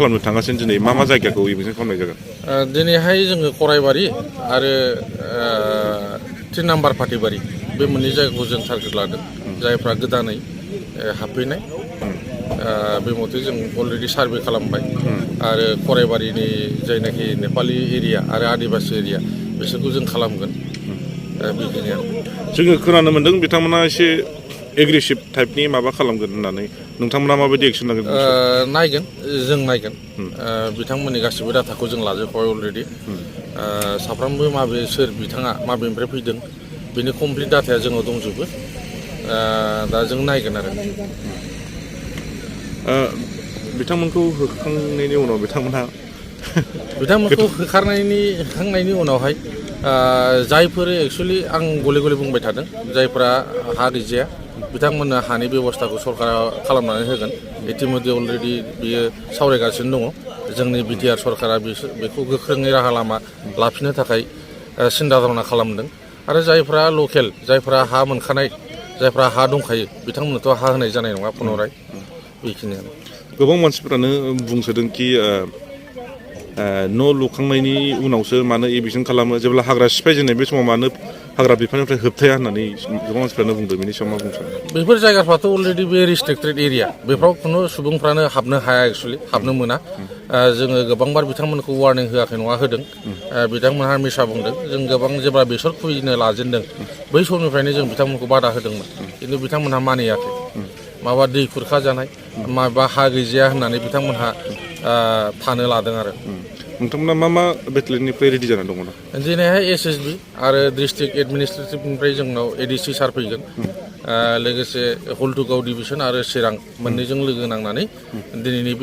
खालामनो थांगासिनो दिनै मा जायगाखौ इभिक्सन खालामनाय जागोन? दिनैहाय जोङो कराइबारि आरो 3 नाम्बार फाथैबारि बे मोननै जायगाखौ जों टारगेट लादों जायफ्रा गोदानै हाबफैनाय बे मथे जों अलरेडि सार्भे खालामबाय आरो कराइबारिनि जायनाखि नेपालि एरिया आरो आदिबासि एरिया बिसोरखौ जों खालामगोन बेखिनियानो। जोङो खोनानो मोन्दों बिथांमोना एसे एग्रेसिभ टाइपनि माबा खालामगोन होननानै नोंथांमोना माबायदि एक्सन लागोन? नायगोन जों नायगोन बिथांमोननि गासिबो डाटाखौ जों लाजोबबाय अलरेडि साफ्रोमबो सोर बिथाङा माबेनिफ्राय फैदों बेनि कमप्लिट डाटाया जोंनाव दंजोबो दा जों नायगोन आरो बिथांमोनखौ होखांनायनि उनाव बिथांमोनखौ होखांनायनि उनावहाय जायफोर एक्सुवेलि आं गले गले बुंबाय थादों जायफोरा हा गैजाया बिथांमोननो हानि बेब'स्थाखौ सरकारा खालामनानै होगोन इतिमধ্যे अलरेडि बियो सावरायगासिनो दङ जोंनि बिटिआर सरकारा बेखौ गोख्रोङै राहा लामा लाफिननो थाखाय सिन्था धारना खालामदों आरो जायफ्रा लकेल जायफ्रा हा मोनखानाय जायफ्रा हा दंखायो बिथांमोननोथ' हा होनाय जानाय नङा पुनराय बेखिनियानो। गोबां मानसिफोरानो बुंसोदोंखि न' लुखांनायनि उनावसो मानो इभिक्सन खालामो जेब्ला हाग्रा सिफायजेननाय बे समाव मानो हाग्रा बिफाननिफ्राय होबथाया होननानै गोबां मानसिफ्रानो बुंदों बेनि सायाव मा बुंनो सानो? बेफोर जायगाफ्राथ' अलरेडि बे रेस्ट्रिक्टेड एरिया बेफोराव खुनु सुबुंफ्रानो हाबनो हाया एक्सुवेलि हाबनो मोना जोङो गोबांबार बिथांमोनखौ वार्निं होआखै नङा होदों बिथांमोनहा मिसा बुंदों जों गोबां जेब्ला बेसर खुबैनो लाजेनदों बै समनिफ्रायनो जों बिथांमोनखौ बादा होदोंमोन खिन्थु बिथांमोनहा मानियाखै माबा दै खुरखा जानाय माबा हा गैजाया होननानै बिथांमोनहा थानो लादों आरो। नोंथांमोना मा बेटेलियननिफ्राय रेडि जानानै दङ ना? दिनैहाय एसएसबि आरो डिस्ट्रिक्ट एडमिनिस्ट्रेटिभनिफ्राय जोंनाव एडिसि सार फैगोन लोगोसे हल्टुगाव डिभिसन आरो चिरां मोननैजों लोगो नांनानै दिनैनि